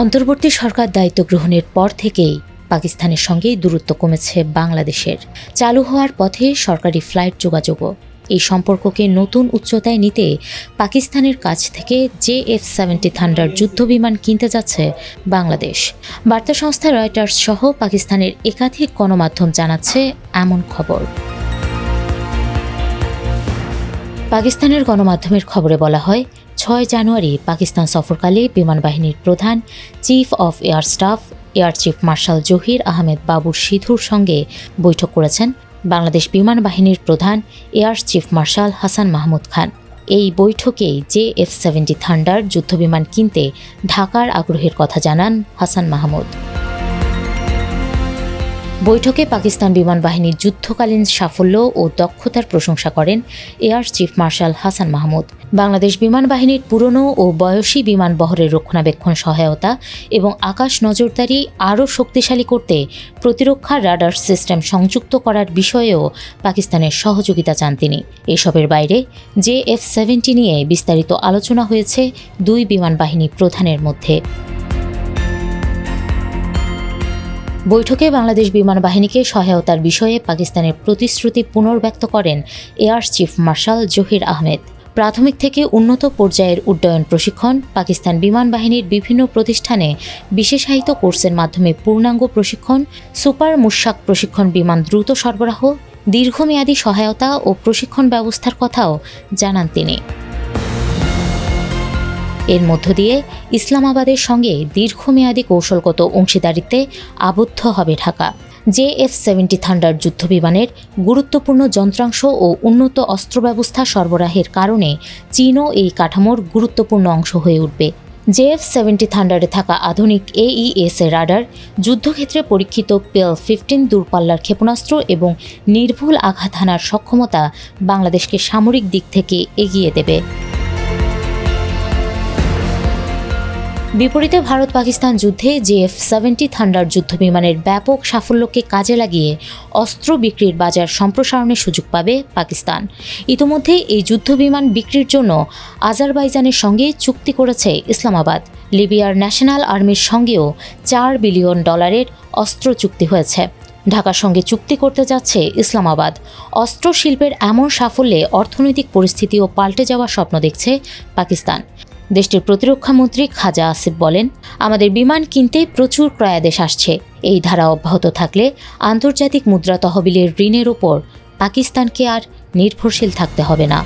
অন্তর্বর্তী সরকার দায়িত্ব গ্রহণের পর থেকেই পাকিস্তানের সঙ্গে দূরত্ব কমেছে বাংলাদেশের। চালু হওয়ার পথে সরকারি ফ্লাইট যোগাযোগও। এই সম্পর্ককে নতুন উচ্চতায় নিতে পাকিস্তানের কাছ থেকে JF-70 থান্ডার যুদ্ধবিমান কিনতে যাচ্ছে বাংলাদেশ। বার্তা সংস্থা রয়টার্স সহ পাকিস্তানের একাধিক গণমাধ্যম জানাচ্ছে এমন খবর। পাকিস্তানের গণমাধ্যমের খবরে বলা হয়, 6 জানুয়ারি পাকিস্তান সফরকালে বিমান বাহিনীর প্রধান chief of air staff air chief marshal Zaheer Ahmed Babar সিধুর সঙ্গে বৈঠক করেছেন বাংলাদেশ বিমান বাহিনীর প্রধান air chief marshal Hasan Mahmud Khan. এই বৈঠকেই JF-70 থান্ডার যুদ্ধবিমান কিনতে ঢাকার আগ্রহের কথা জানান হাসান মাহমুদ। বৈঠকে পাকিস্তান বিমান বাহিনীর যুদ্ধকালীন সাফল্য ও দক্ষতার প্রশংসা করেন air chief marshal Hasan Mahmud. Bangladesh বিমান বাহিনীর পুরনো ও বয়সী বিমান বহরের রক্ষণাবেক্ষণ সহায়তা এবং আকাশ নজরদারি আরও শক্তিশালী করতে প্রতিরক্ষা রাডার সিস্টেম সংযুক্ত করার বিষয়েও পাকিস্তানের সহযোগিতা চান তিনি। এসবের বাইরে JF-70 নিয়ে বিস্তারিত আলোচনা হয়েছে দুই বিমান বাহিনী প্রধানের মধ্যে। বৈঠকে বাংলাদেশ বিমান বাহিনীকে সহায়তার বিষয়ে পাকিস্তানের প্রতিশ্রুতি পুনর্ব্যক্ত করেন air chief marshal Zaheer Ahmed. প্রাথমিক থেকে উন্নত পর্যায়ের উড্ডয়ন প্রশিক্ষণ, পাকিস্তান বিমান বাহিনীর বিভিন্ন প্রতিষ্ঠানে বিশেষায়িত কোর্সের মাধ্যমে পূর্ণাঙ্গ প্রশিক্ষণ, সুপার মুশাক প্রশিক্ষণ বিমান দ্রুত সরবরাহ, দীর্ঘমেয়াদী সহায়তা ও প্রশিক্ষণ ব্যবস্থার কথাও জানান তিনি। এর মধ্য দিয়ে ইসলামাবাদের সঙ্গে দীর্ঘমেয়াদী কৌশলগত অংশীদারিত্বে আবদ্ধ হবে ঢাকা। JF-70 থান্ডার যুদ্ধবিমানের গুরুত্বপূর্ণ যন্ত্রাংশ ও উন্নত অস্ত্র ব্যবস্থা সরবরাহের কারণে চীনও এই কাঠামোর গুরুত্বপূর্ণ অংশ হয়ে উঠবে। JF-70 থান্ডারে থাকা আধুনিক AES রাডার, যুদ্ধক্ষেত্রে পরীক্ষিত PEL-15 দূরপাল্লার ক্ষেপণাস্ত্র এবং নির্ভুল আঘাত হানার সক্ষমতা বাংলাদেশকে সামরিক দিক থেকে এগিয়ে দেবে। বিপরীতে ভারত পাকিস্তান যুদ্ধে JF-70 থান্ডার যুদ্ধবিমানের ব্যাপক সাফল্যকে কাজে লাগিয়ে অস্ত্র বিক্রির বাজার সম্প্রসারণের সুযোগ পাবে পাকিস্তান। ইতিমধ্যে এই যুদ্ধবিমান বিক্রির জন্য আজারবাইজানের সঙ্গে চুক্তি করেছে ইসলামাবাদ। লিবিয়ার ন্যাশনাল আর্মির সঙ্গেও $4 বিলিয়ন অস্ত্র চুক্তি হয়েছে। ঢাকার সঙ্গে চুক্তি করতে যাচ্ছে ইসলামাবাদ। অস্ত্র শিল্পের এমন সাফল্যে অর্থনৈতিক পরিস্থিতিও পাল্টে যাওয়ার স্বপ্ন দেখছে পাকিস্তান। দেশটির প্রতিরক্ষামন্ত্রী খাজা আসিফ বলেন, আমাদের বিমান কিনতে প্রচুর ক্রয়াদেশ আসছে। এই ধারা অব্যাহত থাকলে আন্তর্জাতিক মুদ্রা তহবিলের ঋণের ওপর পাকিস্তানকে আর নির্ভরশীল থাকতে হবে না।